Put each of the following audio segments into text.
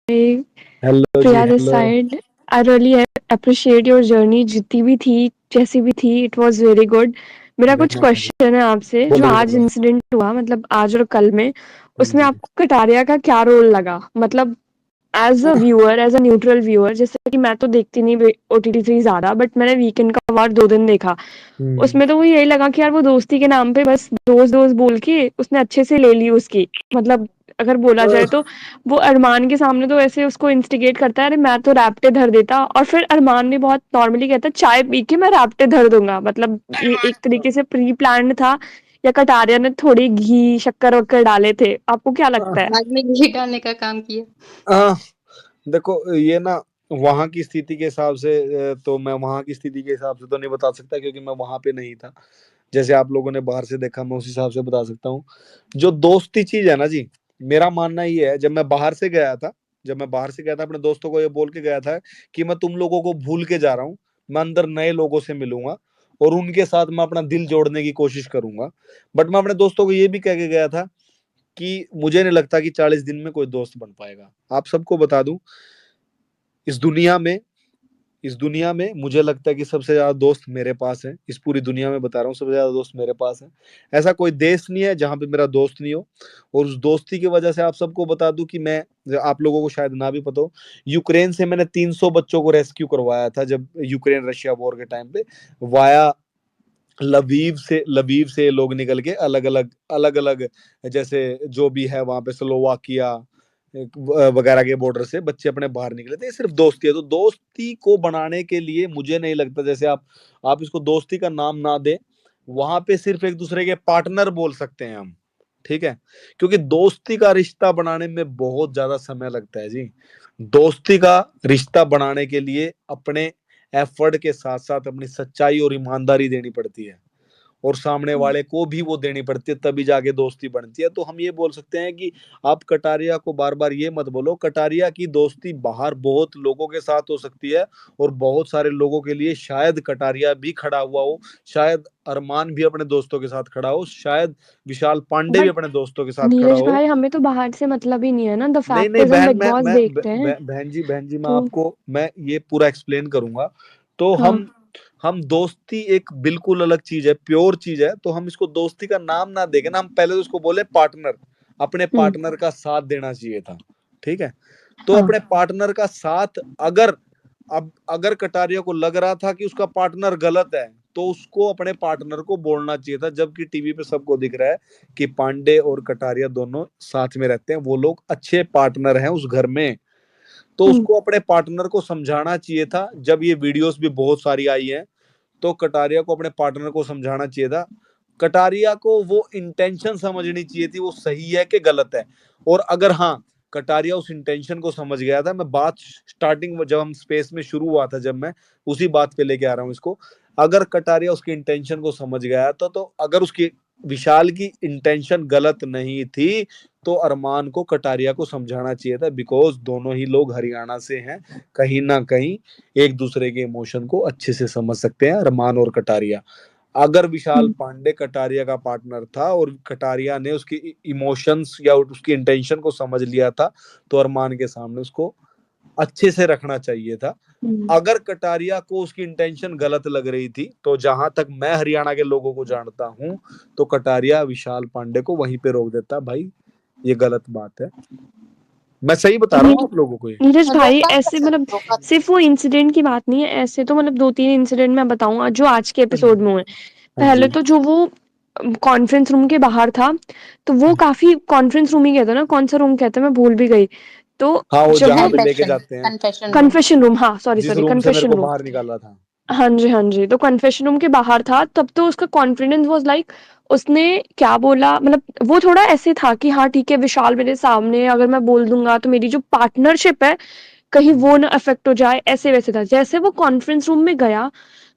Hello जी, Priya this hello. Side. I really appreciate your journey, जितनी भी थी, जैसी भी थी, इट वाज वेरी गुड। मेरा कुछ धन्यवाद जी। क्वेश्चन है आपसे, जो बोलो आज बोलो। इंसिडेंट हुआ, मतलब आज और कल में, उसमें जी। आपको कटारिया का क्या रोल लगा? मतलब as a viewer, as a neutral viewer, जैसे कि मैं तो देखती नहीं ओटीटी थ्री ज्यादा, बट मैंने वीकेंड का वार 2 दिन देखा। हम्म। उसमें तो वो यही लगा कि यार वो दोस्ती के नाम पे बस दोस्त दोस्त बोल के उसने अच्छे से ले ली उसकी, मतलब अगर बोला जाए तो वो अरमान के सामने तो ऐसे उसको इंस्टिगेट करता है, अरे मैं तो रैप्टे धर देता, और फिर अरमान भी बहुत नॉर्मली कहता है चाय पी के मैं रैप्टे धर दूंगा। मतलब ये एक तरीके से प्री प्लान्ड था, या कटारिया ने थोड़ी घी शक्कर वक्कर डाले थे? आपको क्या लगता है? दिमाग में घी डालने का काम किया। आ, देखो ये ना, वहाँ की स्थिति के हिसाब से तो मैं वहाँ की स्थिति के हिसाब से तो नहीं बता सकता, क्योंकि मैं वहाँ पे नहीं था। जैसे आप लोगों ने बाहर से देखा, मैं उस हिसाब से बता सकता हूँ। जो दोस्ती चीज है ना जी, मेरा मानना ये है, जब मैं बाहर से गया था अपने दोस्तों को ये बोल के गया था कि मैं तुम लोगों को भूल के जा रहा हूँ, मैं अंदर नए लोगों से मिलूंगा और उनके साथ मैं अपना दिल जोड़ने की कोशिश करूंगा। बट मैं अपने दोस्तों को ये भी कह के गया था कि मुझे नहीं लगता कि 40 दिन में कोई दोस्त बन पाएगा। आप सबको बता दूं, इस दुनिया में इस दुनिया में मुझे लगता है कि सबसे ज्यादा दोस्त मेरे पास है। इस पूरी दुनिया में बता रहा हूँ, सबसे ज्यादा दोस्त मेरे पास है। ऐसा कोई देश नहीं है जहां पे मेरा दोस्त नहीं हो। और उस दोस्ती की वजह से आप सबको बता दूं कि मैं, आप लोगों को शायद ना भी पता हो, यूक्रेन से मैंने 300 बच्चों को रेस्क्यू करवाया था जब यूक्रेन रशिया वॉर के टाइम पे। वाया लवीव से लोग निकल के अलग अलग, जैसे जो भी है वहां पे स्लोवाकिया वगैरह के बॉर्डर से बच्चे अपने बाहर निकले थे। ये सिर्फ दोस्ती है। तो दोस्ती को बनाने के लिए मुझे नहीं लगता, जैसे आप इसको दोस्ती का नाम ना दे, वहां पे सिर्फ एक दूसरे के पार्टनर बोल सकते हैं हम। ठीक है, क्योंकि दोस्ती का रिश्ता बनाने में बहुत ज्यादा समय लगता है जी। दोस्ती का रिश्ता बनाने के लिए अपने एफर्ट के साथ साथ अपनी सच्चाई और ईमानदारी देनी पड़ती है, और सामने वाले को भी वो देनी पड़ती है, तभी जाके दोस्ती बनती है। तो हम ये बोल सकते हैं कि आप कटारिया को बार बार ये मत बोलो। कटारिया की दोस्ती बाहर बहुत लोगों के साथ हो सकती है, और बहुत सारे लोगों के लिए शायद कटारिया भी खड़ा हुआ हो, शायद अरमान भी अपने दोस्तों के साथ खड़ा हो, शायद विशाल पांडे भी बट अपने दोस्तों के साथ खड़ा नीरज हो। भाई, हमें तो बाहर से मतलब ही नहीं है ना। द नहीं फैक्ट नहीं इज हम बहन, बिग बॉस देखते हैं बहन जी, मैं तो। आपको मैं ये पूरा एक्सप्लेन करूंगा। तो हाँ। हम दोस्ती एक बिल्कुल अलग चीज है, प्योर चीज है। तो हम इसको दोस्ती का नाम ना देके ना, हम पहले तो उसको बोले पार्टनर। अपने हम्म। पार्टनर का साथ देना चाहिए था। ठीक है, तो हाँ। अपने पार्टनर का साथ, अगर कटारिया को लग रहा था कि उसका पार्टनर गलत है, तो उसको अपने पार्टनर को बोलना चाहिए था। जबकि टीवी पे सबको दिख रहा है कि पांडे और कटारिया दोनों साथ में रहते हैं, वो लोग अच्छे पार्टनर हैं उस घर में। तो हम्म। उसको अपने पार्टनर को समझाना चाहिए था। जब ये वीडियोस भी बहुत सारी आई हैं, तो कटारिया को अपने पार्टनर को समझाना चाहिए था। कटारिया को वो इंटेंशन समझनी चाहिए थी, वो सही है कि गलत है। और अगर हाँ, कटारिया उस इंटेंशन को समझ गया था, मैं बात स्टार्टिंग में जब हम स्पेस में शुरू हुआ था, जब मैं उसी बात पे लेके आ रहा हूँ इसको। अगर कटारिया उसकी इंटेंशन को समझ गया तो अगर उसकी, विशाल की इंटेंशन गलत नहीं थी, तो अरमान को कटारिया को समझाना चाहिए था। बिकॉज दोनों ही लोग हरियाणा से हैं, कहीं ना कहीं एक दूसरे के इमोशन को अच्छे से समझ सकते हैं अरमान और कटारिया। अगर विशाल हम्म। पांडे कटारिया का पार्टनर था और कटारिया ने उसकी इमोशंस या उसकी इंटेंशन को समझ लिया था, तो अरमान के सामने उसको अच्छे से रखना चाहिए था। हम्म। अगर कटारिया को उसकी इंटेंशन गलत लग रही थी, तो जहां तक मैं हरियाणा के लोगों को जानता हूं, तो कटारिया विशाल पांडे को वहीं पे रोक देता, भाई ये गलत बात है। मैं सही बता रहा हूँ आप लोगों को ये। नीरज भाई, रोका ऐसे कैसे मतलब रोका। सिर्फ वो इंसिडेंट की बात नहीं है, ऐसे तो मतलब 2-3 इंसिडेंट मैं बताऊंगा जो आज के एपिसोड में हुए। हाँ पहले जी। तो जो वो कॉन्फ्रेंस रूम के बाहर था, तो वो काफी कॉन्फ्रेंस रूम ही कहते हैं ना, कौन सा रूम कहते हैं मैं भूल भी गई। तो हाँ, वो जब जहाँ वो पे लेके कन्फेशन जाते हैं, कन्फेशन रूम। कन्फेशन रूम, हाँ सॉरी जिस सॉरी, रूम से मेरे कन्फेशन को रूम। बाहर निकाला था। हाँ जी, हाँ जी। तो कन्फेशन रूम के बाहर था, तब तो उसका कॉन्फिडेंस वाज़ लाइक, उसने क्या बोला, मतलब वो थोड़ा ऐसे था कि हाँ ठीक है, विशाल मेरे सामने अगर मैं बोल दूँगा तो मेरी जो पार्टनरशिप है, कहीं वो ना अफेक्ट हो जाए, ऐसे-वैसे था। जैसे वो कॉन्फ्रेंस रूम में गया,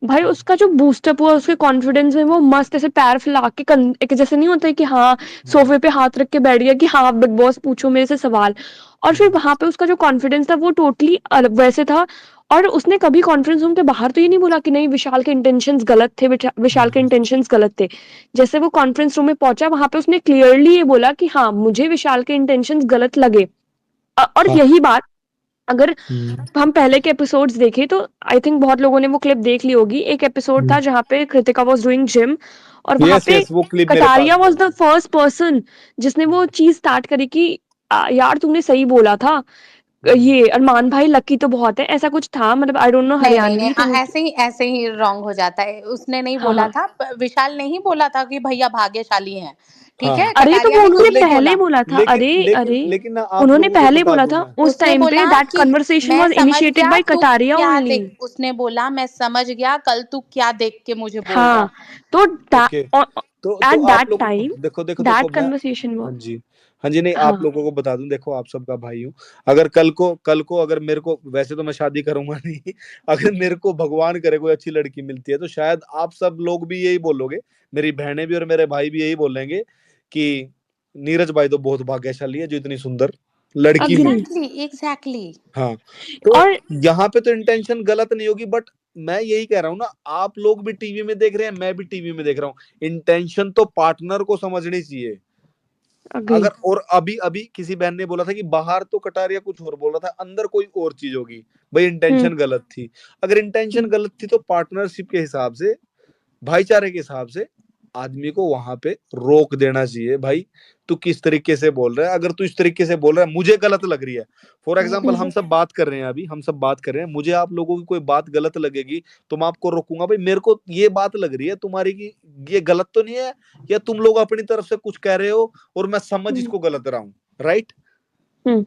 भाई उसका जो बूस्टअप हुआ उसके कॉन्फिडेंस में, वो मस्त ऐसे पैर फैला के एक जैसे नहीं होता है कि हाँ, सोफे पे हाथ रख के बैठ गया कि हाँ बिग बॉस पूछो मेरे से सवाल। और फिर वहां पे उसका जो कॉन्फिडेंस था वो टोटली अलग वैसे था। और उसने कभी कॉन्फ्रेंस रूम के बाहर तो ये नहीं बोला कि नहीं विशाल के इंटेंशंस गलत थे, विशाल के इंटेंशंस गलत थे। जैसे वो कॉन्फ्रेंस रूम में पहुंचा, वहां पे उसने क्लियरली ये बोला कि हाँ मुझे विशाल के इंटेंशंस गलत लगे। और हाँ यही बात अगर हम पहले के एपिसोड्स देखें तो आई थिंक बहुत लोगों ने वो क्लिप देख ली होगी। एक एपिसोड था जहाँ पे कृतिका वाज डूइंग जिम और वहां यस पे यस, वो क्लिप मेरे पास कटारिया भी वाज द है। फर्स्ट पर्सन जिसने वो चीज स्टार्ट करी कि यार तुमने सही बोला था, ये अरमान भाई लकी तो बहुत है, ऐसा कुछ था, मतलब आई डोंट नो नहीं नहीं नहीं, हरियाणवी तो ऐसे ही रॉन्ग हो जाता है। उसने नहीं बोला हाँ था, विशाल ने ही बोला था कि भैया भाग्यशाली हैं, ठीक हाँ है, अरे तो कटारिया वो ने तो खुद उन्होंने नहीं पहले बोला। बोला था। लेकिन अरे लेकिन अरे लेकिन ना आप उन्होंने लोगों को पहले बता बोला दूं था मैं। उस उसने टाइम पे, बोला दैट कि कन्वर्सेशन मैं वाज समझ इनिशिएटेड गया बाय तू कटारिया क्या ओनली। देख, उसने बोला मैं समझ गया कल तू क्या देख के मुझे बोल रहा हाँ है। तो ओके, तो एट आप दैट लोगों को टाइम देखो देखो देखो दैट मैं। कन्वर्सेशन वो हाँ जी, हाँ जी, नहीं हाँ आप लोगों को बता दूं, देखो आप सबका भाई हूँ। अगर कल को अगर मेरे को, वैसे तो मैं शादी करूंगा नहीं, अगर मेरे को भगवान करे कोई अच्छी लड़की मिलती है तो शायद आप सब लोग भी यही बोलोगे, मेरी बहनें भी और मेरे भाई भी यही बोलेंगे कि नीरज भाई तो बहुत भाग्यशाली है जो इतनी सुंदर लड़की अग्री। मिली। एग्जैक्टली। हाँ, तो और यहाँ पे तो इंटेंशन गलत नहीं होगी, बट मैं यही कह रहा हूँ ना, आप लोग भी टीवी में देख रहे हैं, मैं भी टीवी में देख रहा हूँ, इंटेंशन तो पार्टनर को समझनी चाहिए। अग्री। अगर और अभी अभी किसी बहन ने बोला था कि बाहर तो कटारिया कुछ और बोल रहा था, अंदर कोई और चीज होगी, भाई हम्म इंटेंशन गलत थी। अगर इंटेंशन गलत थी तो पार्टनरशिप के हिसाब से, भाईचारे के हिसाब से आदमी को वहां पे रोक देना चाहिए। भाई तू किस तरीके से बोल रहा है, अगर तू इस तरीके से बोल रहा है मुझे गलत लग रही है, फॉर एग्जाम्पल हम सब बात कर रहे हैं, अभी हम सब बात कर रहे हैं, मुझे आप लोगों की कोई बात गलत लगेगी तो मैं आपको रोकूंगा, भाई मेरे को ये बात लग रही है तुम्हारी की ये गलत तो नहीं है, या तुम लोग अपनी तरफ से कुछ कह रहे हो और मैं समझ इसको गलत रहा हूँ, राइट। हम्म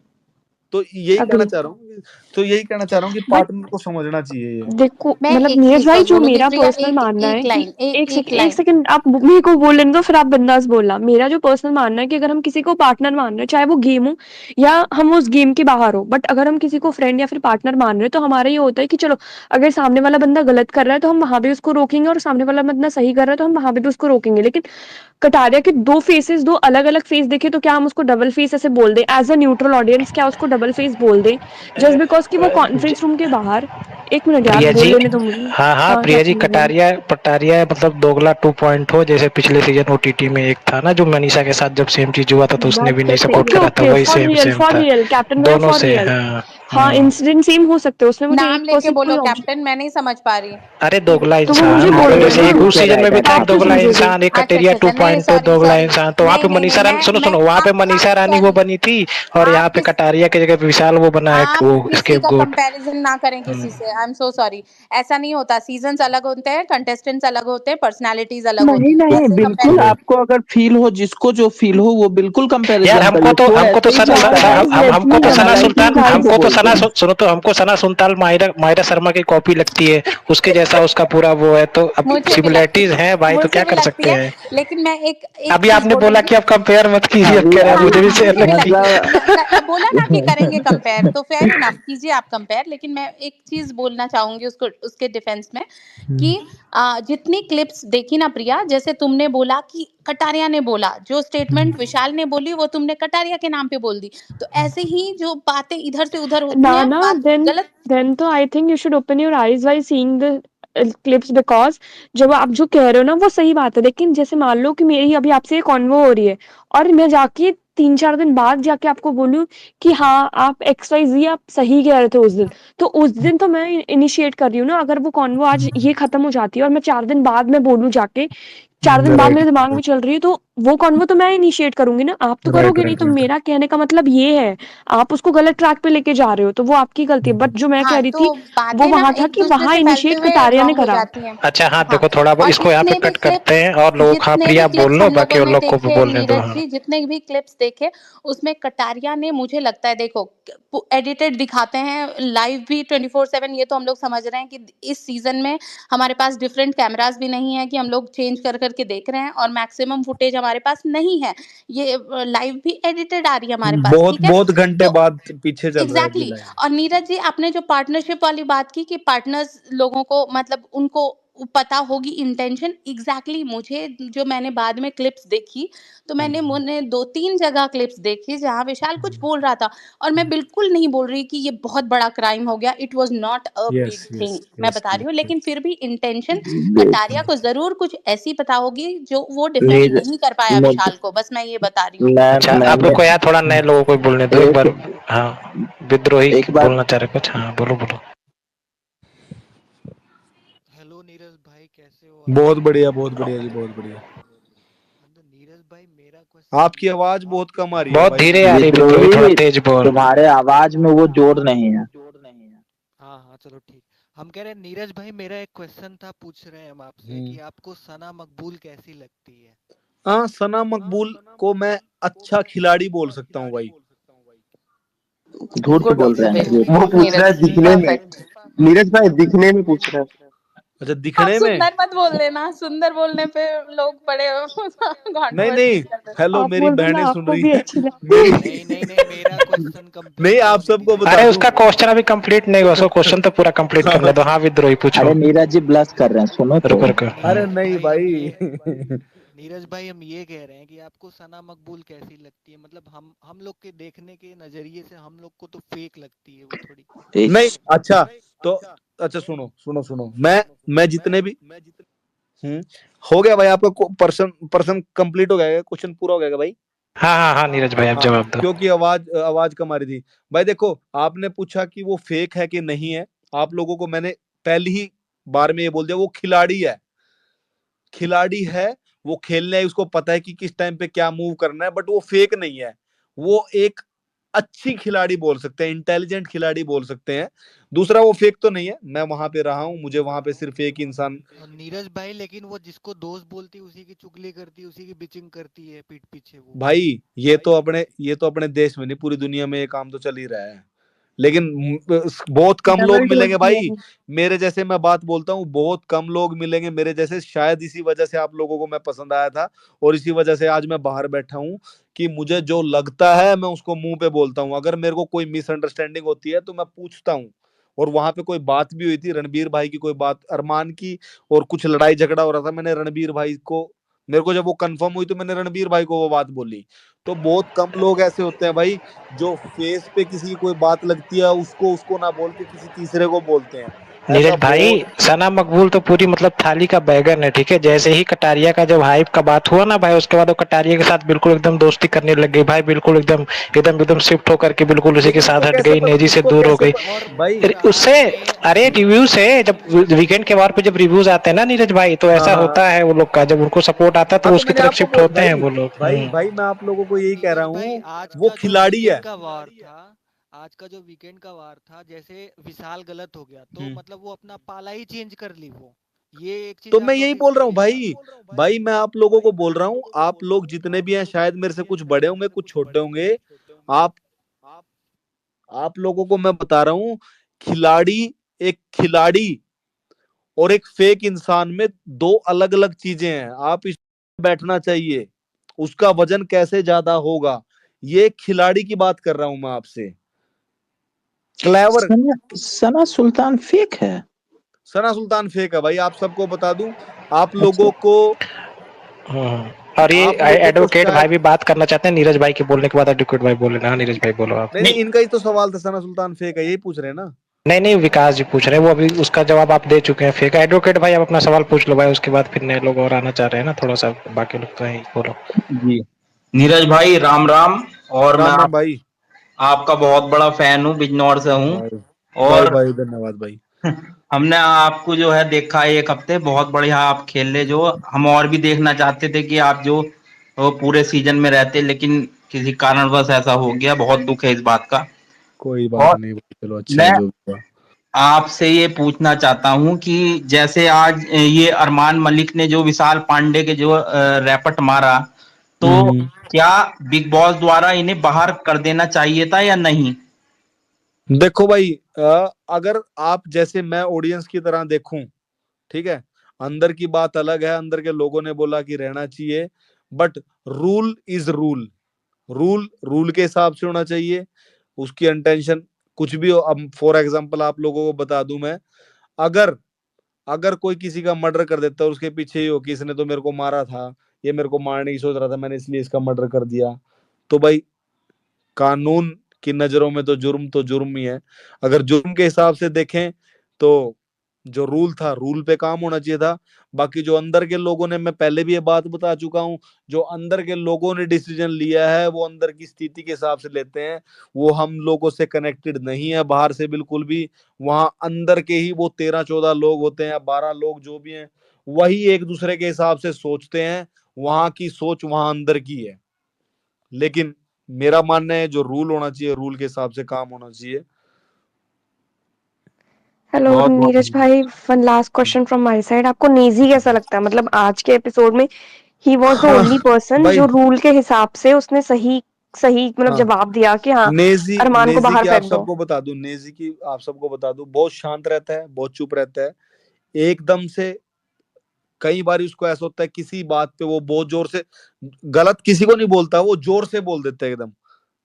तो यही कहना अग्री। चाह रहा हूँ, तो यही कहना चाह रहा हूँ कि बट पार्टनर को समझना चाहिए ये। देखो मैं मतलब एक नीरज चीज भाई और जो बोलूंगी मेरा प्रिया, पर्सनल मानना है एक कि लाइन, एक एक लाइन। सेकंड आप मेरे को बोल लेने दो फिर आप बिंदास बोलना। मेरा जो पर्सनल मानना है कि अगर हम किसी को पार्टनर मान रहे हैं, चाहे वो गेम हो या हम उस गेम के बाहर हो, बट अगर हम किसी को फ्रेंड या फिर पार्टनर मान रहे हैं तो हमारा ये होता है कि चलो अगर सामने वाला बंदा गलत कर रहा है तो हम वहां भी उसको रोकेंगे, और सामने वाला बंदा सही कर रहा है तो हम वहां भी उसको रोकेंगे। लेकिन कटारिया के दो फेसेस, दो अलग अलग फेस देखे तो क्या हम उसको डबल फेस ऐसे बोल दें एज अ न्यूट्रल ऑडियंस? क्या उसको डबल फेस बोल दें जस्ट बिकॉज कि वो कॉन्फ्रेंस रूम के बाहर? एक मिनट यार प्रिया बोल जी, लेने तो मुझे। हाँ हाँ हाँ प्रिया जी, कैप्टन बोलो। कटारिया पटारिया मतलब दोगला 2.0, जैसे पिछले सीजन ओटीटी में एक था ना जो मनीषा के साथ जब सेम चीज हुआ था तो उसने भी नहीं सपोर्ट ओके करा था, ओके वही सेम सेम फॉर था रियल कैप्टन भैया दोनों फॉर से। रियल। हाँ हाँ इंसिडेंट सेम हो सकते हैं उसमें, मुझे नाम लेके 1% कोई बोलो ऑब्जेक्ट। कैप्टन, मैं नहीं समझ पा रही। अरे दोगला तो वो मुझे इंसान, बोल मतलब रहे जैसे ना, एक उस सीजन में भी था एक बात तो दोगला समझे थे। इंसान, एक अच्छा कटेरिया अच्छा अच्छा, नहीं 2.0 सॉरी दोगला सॉरी, इंसान, तो वहाँ पे नहीं नहीं नहीं, मनीषा रानी, सुनो मैं सुनो, वहाँ पे आप मनीषा रानी वो सॉरी, बनी थी और यहाँ आप पे किस कटारिया की जगह पे विशाल वो बना है आप वो किसी का स्केपगोट। कंपैरिजन ना करें किसी से, आई एम सो सॉरी। ऐसा नहीं होता, सीजन्स अलग होते हैं, कंटेस्टेंट्स अलग होते हैं, पर्सनालिटीज अलग नहीं होती हैं, नहीं, ऐसे बिल्कुल कंपैरिजन। आपको अगर फील हो, जिसको जो फील हो वो बिल्कुल यार कंपैरिजन हमको करिए, तो शो हमको तो ऐसे ही सना चलता है, गाइस लेट हमको मी तो सना लेट मी सुल्तान, एनालिसिस गाइस। जिसको हमको तो बोलते हैं। सुनो तो हमको सना सुल्तान मायरा शर्मा की कॉपी लगती है, उसके जैसा उसका पूरा वो है, तो अब मुझे भी लगती सिमिलरिटीज है भाई, तो मुझे क्या भी कर लगती सकते है, हैं। लेकिन मैं एक एक अभी चीज आपने बोला बोलूंगी। कि आप कंपेयर मत कीजिए, अब अभी कह रहे हैं हाँ मुझे भी हाँ, शेयर मुझे भी लगती है। मतलब बोला ना कि करेंगे कंपेयर, तो फेयर इनफ, कीजिए आप कंपेयर। लेकिन मैं एक चीज बोलना चाहूंगी उसको, उसके डिफेंस में कि जितनी क्लिप्स देखी ना प्रिया, जैसे तुमने बोला कि कटारिया ने बोला, जो स्टेटमेंट विशाल ने बोली वो तुमने कटारिया के नाम पे बोल दी, तो ऐसे ही जो बातें इधर से उधर होती ना हैं, ना बात गलत। देन तो I think you should open your eyes while seeing the clips, because जब आप जो कह रहे हो ना वो सही बात है, लेकिन जैसे मान लो कि मेरी अभी आपसे कॉन्वो हो रही है और मैं जाके 3-4 दिन बाद जाके आपको बोलूं कि हाँ आप XYZ आप सही कह रहे थे उस दिन, तो उस दिन तो मैं इनिशिएट कर रही हूँ ना। अगर वो कॉन्वो आज ये खत्म हो जाती है और मैं 4 दिन बाद मैं बोलूं जाके, 4 दिन बाद राइट मेरे दिमाग में चल रही है, तो वो कॉन्वो तो मैं इनिशिएट करूंगी ना, आप तो राइट करोगे नहीं। राइट तो राइट। मेरा कहने का मतलब ये है, आप उसको गलत ट्रैक पे लेके जा रहे हो तो वो आपकी गलती है। बट जो मैं कह हाँ, रही थी तो वो बातें ना वहां था एक कि दूसरे वहां से फैलते इनिशिएट हुए कटारिया ने रॉन्ग हो करा। जाती हैं। अच्छा हाँ हाँ, देखो, थोड़ा और इसको यहाँ पे कट करते हैं और लोगों को, हाँ जितने भी प्रिया बोल क्लिप्स लो, हम बाकी लोगों उन ने लोग को भी देखे बोलने दो। नीरज हाँ जी, जितने भी क्लिप्स देखे उसमें कटारिया ने, मुझे लगता है देखो एडिटेड दिखाते हैं, लाइव भी 24/7, ये तो हम लोग समझ रहे हैं कि इस सीजन में हमारे पास डिफरेंट कैमरास भी नहीं है कि हम लोग चेंज कर करके देख रहे हैं, और मैक्सिमम फुटेज हमारे पास नहीं है, ये लाइव भी एडिटेड आ रही है हमारे पास, बहुत ठीक है। बहुत घंटे तो बाद पीछे चल रहा है अभी एग्जैक्टली लाइव। और नीरज जी आपने जो पार्टनरशिप वाली बात की कि पार्टनर्स लोगों को मतलब उनको पता होगी इंटेंशन एग्जैक्टली। मुझे जो मैंने बाद में क्लिप्स देखी, तो मैंने 2-3 जगह क्लिप्स देखी जहाँ विशाल कुछ बोल रहा था, और मैं बिल्कुल नहीं बोल रही कि ये बहुत बड़ा क्राइम हो गया, it was not a big yes thing, yes मैं यस बता रही हूँ। लेकिन फिर भी इंटेंशन देख, कटारिया को जरूर कुछ ऐसी पता होगी जो वो डिफेंड नीर नहीं कर पाया मुझ विशाल को, बस मैं ये बता रही हूँ। अच्छा आप मैंने रुको यार, थोड़ा नए लोगों को बोलने दो एक बार। एक हाँ, विद्रोही एक बार बोलना चाह रहे कुछ? हाँ बोलो बोलो। हेलो नीरज भाई, कैसे हो बहुत आप? बढ़िया जी, बहुत बढ़िया। तो नीरज भाई, मेरा क्वेश्चन आपकी ये आवाज था। बहुत कम आ रही है बहुत भाई। धीरे आ रही है विद्रोही, थोड़ा विद्रोही, तेज बोल। तुम्हारे आवाज में वो जोर नहीं है। हाँ हाँ, चलो ठीक। हम कह रहे हैं नीरज भाई, मेरा एक क्वेश्चन था, पूछ रहे हैं हम आपसे कि आपको सना मकबूल कैसी लगती है? हाँ, सना मकबूल को मैं अच्छा खिलाड़ी बोल सकता हूँ भाई। झूठ गुड बोल रहे हैं ऑब्जर्वेशन वो पूछ रहा है नीरज, दिखने में। परफेक्ट। नीरज भाई दिखने में पूछ रहा है। अच्छा, आप दिखने में? सुंदर मत बोल देना, सुंदर बोलने पे लोग बड़े नहीं नहीं, कंट्रोवर्सी कर देते हैं। हेलो, आप मेरी बोल दो ना बहनें सुन आपको रही भी हैं। अच्छी लगती मेरी नहीं नहीं नहीं, मेरा क्वेश्चन कंप्लीट नहीं, तो आप होने सबको दीजिए। बता अरे दूं। उसका क्वेश्चन अभी कंप्लीट नहीं हुआ, उसको क्वेश्चन तो पूरा कंप्लीट करने दो। हाँ विद्रोही पूछो। अरे नीरज जी ब्लश कर रहे हैं, सुनो तो। रुको रुको। अरे नीरज नहीं भाई, हम भाई। ये नीरज भाई, हम ये कह रहे हैं कि आपको सना मकबूल कैसी लगती है? मतलब हम लोग के देखने के नजरिए से हम लोग को तो फेक लगती है वो थोड़ी। नहीं, अच्छा तो अच्छा, सुनो सुनो सुनो, मैं जितने भी हो गया भाई, आपका पर्सन पर्सन कंप्लीट हो गया, क्वेश्चन पूरा हो गया भाई। हाँ हाँ हाँ नीरज भाई आप हाँ, जवाब दो। क्योंकि आवाज आवाज कम आ रही थी भाई। देखो, आपने पूछा कि वो फेक है कि नहीं है। आप लोगों को मैंने पहली ही बार में ये बोल दिया, वो खिलाड़ी है। खिलाड़ी है, वो खेलने है, उसको पता है कि किस टाइम पे क्या मूव करना है, बट वो फेक नहीं है। वो एक अच्छी खिलाड़ी बोल सकते हैं, इंटेलिजेंट खिलाड़ी बोल सकते हैं। दूसरा, वो फेक तो नहीं है, मैं वहां पे रहा हूं, मुझे वहां पे सिर्फ एक इंसान। और नीरज भाई, लेकिन वो जिसको दोस्त बोलती है उसी की चुगली करती है, उसी की बिचिंग करती है पीठ पीछे वो। भाई ये तो अपने देश में नहीं, पूरी दुनिया में ये काम तो चल ही रहा है। लेकिन बहुत कम लोग डबल मिलेंगे डोज किया भाई है। मेरे जैसे। मैं बात बोलता हूँ, बहुत कम लोग मिलेंगे मेरे जैसे। शायद इसी वजह से आप लोगों को मैं पसंद आया था, और इसी वजह से आज मैं बाहर बैठा हूँ कि मुझे जो लगता है मैं उसको मुंह पे बोलता हूँ। अगर मेरे को कोई मिसअंडरस्टैंडिंग होती है तो मैं पूछता हूँ। और वहां पे कोई बात भी हुई थी, रणबीर भाई की कोई बात, अरमान की, और कुछ लड़ाई झगड़ा हो रहा था। मैंने रणबीर भाई को, मेरे को जब वो कंफर्म हुई तो मैंने रणबीर भाई को वो बात बोली। तो बहुत कम लोग ऐसे होते हैं भाई जो फेस पे किसी की कोई बात लगती है उसको उसको ना बोल के किसी तीसरे को बोलते हैं। ऐसा नीरज भाई, बहुत। सना मकबूल तो पूरी मतलब थाली का बैगन है, ठीक है। जैसे ही कटारिया का जब हाइप का बात हुआ ना भाई, उसके बाद वो कटारिया के साथ बिल्कुल एकदम दोस्ती करने लग गई भाई। बिल्कुल एकदम एकदम एकदम शिफ्ट होकर के बिल्कुल उसी के लेकिन साथ हट गई, नेजी से उसको दूर हो कैसे गई। और भाई। उससे शादी में अरे रिव्यू से, जब वीकेंड के वार पे जब रिव्यूज आते हैं ना नीरज भाई, तो हाँ ऐसा हाँ होता है वो लोग का। जब उनको सपोर्ट आता है तो हाँ, वो तो उसकी मैंने तरफ आपको शिफ्ट होते हैं भाई वो लोग। भाई मैं आप लोगों को यही कह रहा नीरज भाई, हूँ, आज वो का जो खिलाड़ी है। वीकेंड का वार था, आज का जो वीकेंड का वार था, जैसे विशाल गलत हो गया तो मतलब वो अपना पाला ही चेंज कर ली वो। ये एक चीज तो आप मैं यही नोटिस बोल रहा हूँ कीजिएगा। भाई। भाई मैं आप लोगों को बोल रहा हूँ, आप लोग जितने भी हैं, शायद मेरे से कुछ बड़े होंगे, कुछ छोटे होंगे। आप आप लोगों को मैं बता रहा हूँ, खिलाड़ी, एक खिलाड़ी और एक फेक इंसान में दो अलग अलग चीजें हैं। आप इस बैठना चाहिए, उसका वजन कैसे ज्यादा होगा, ये खिलाड़ी की बात कर रहा हूं मैं आपसे। क्लेवर। सना सुल्तान फेक है। सना सुल्तान फेक है भाई, आप सबको बता दूं। आप अच्छा, लोगों को और ये आप लोगों को एडवोकेट भाई शायद भी बात करना चाहते हैं नीरज भाई के बोलने के बाद। एडवोकेट भाई बोले ना, नीरज भाई बोलो आप। नहीं नहीं, इनका ही तो सवाल था, सना सुल्तान फेक है, यही पूछ रहे हैं ना। नहीं नहीं, विकास जी पूछ रहे हैं, वो अभी उसका जवाब आप दे चुके हैं, फेक है। एडवोकेट भाई आप अपना सवाल पूछ लो भाई, उसके बाद फिर नए लोग और आना चाह रहे हैं ना थोड़ा सा, बाकी लोग तो यही बोलो। जी नीरज भाई, राम राम। और मैं राम राम भाई। आपका बहुत बड़ा फैन हूँ, बिजनौर से हूँ। भाई भाई और भाई, धन्यवाद भाई। हमने आपको जो है देखा है एक हफ्ते, बहुत बढ़िया आप खेल रहे। जो हम और भी देखना चाहते थे कि आप जो वो पूरे सीजन में रहते, लेकिन किसी कारणवश ऐसा हो गया, बहुत दुख है इस बात का। कोई बात और नहीं भाई, चलो अच्छा है मैं जो भी हुआ। आपसे ये पूछना चाहता हूं कि जैसे आज ये अरमान मलिक ने जो विशाल पांडे के जो रैपट मारा, तो क्या बिग बॉस द्वारा इन्हें बाहर कर देना चाहिए था या नहीं? देखो भाई, अगर आप जैसे मैं ऑडियंस की तरह देखूं, ठीक है, अंदर की बात अलग है, अंदर के लोगों ने बोला कि रहना चाहिए, but rule is rule. Rule rule के हिसाब से होना चाहिए। उसकी इंटेंशन कुछ भी हो, अब फॉर एग्जांपल आप लोगों को बता दूं मैं, अगर अगर कोई किसी का मर्डर कर देता है और उसके पीछे ही हो कि इसने तो मेरे को मारा था, ये मेरे को मारने की सोच रहा था, मैंने इसलिए इसका मर्डर कर दिया, तो भाई कानून की नजरों में तो जुर्म ही है। अगर जुर्म के हिसाब से देखें तो जो रूल था, रूल पे काम होना चाहिए था। बाकी जो अंदर के लोगों ने, मैं पहले भी ये बात बता चुका हूं, जो अंदर के लोगों ने डिसीजन लिया है वो अंदर की स्थिति के हिसाब से लेते हैं, वो हम लोगों से कनेक्टेड नहीं है बाहर से बिल्कुल भी। वहां अंदर के ही वो 13-14 लोग होते हैं या 12 लोग जो भी हैं, वही एक दूसरे के हिसाब से सोचते हैं। वहां की सोच वहां अंदर की है। लेकिन मेरा मानना है जो रूल होना चाहिए, रूल के हिसाब से काम होना चाहिए। हेलो बहुत नीरज भाई, one last question from my side. आपको नेजी कैसा लगता है? मतलब आज के एपिसोड में he was the only person भाई जो रूल के हिसाब से उसने सही मतलब हाँ, जवाब दिया कि हाँ अरमान को नेजी बाहर की आप फेंक दो। सबको बता दूं, नेजी की आप सबको बता दूं, बहुत शांत रहता है, बहुत चुप रहता है एकदम से। कई बार उसको ऐसा होता है किसी बात पे वो बहुत जोर से, गलत किसी को नहीं बोलता, वो जोर से बोल देता है एकदम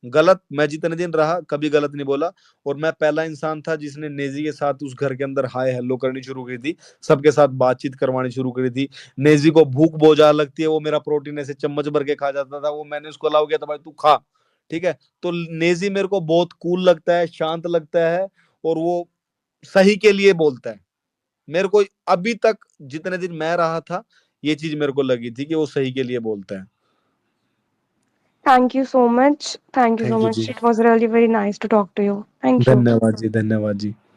गलत। मैं जितने दिन रहा कभी गलत नहीं बोला, और मैं पहला इंसान था जिसने नेजी के साथ उस घर के अंदर हाय हेलो करनी शुरू की थी, सबके साथ बातचीत करवानी शुरू करी थी। नेजी को भूख बहुत ज्यादा लगती है, वो मेरा प्रोटीन ऐसे चम्मच भर के खा जाता था, वो मैंने उसको अलाउ किया था भाई तू खा, ठीक है। तो नेजी मेरे को बहुत कूल लगता है, शांत लगता है, और वो सही के लिए बोलता है। मेरे को अभी तक जितने दिन मैं रहा था ये चीज मेरे को लगी थी कि वो सही के लिए बोलता है। Thank you so much, thank you so thank you much, जी, it was really very nice to talk to you. Thank you. धन्यवाद जी, धन्यवाद जी।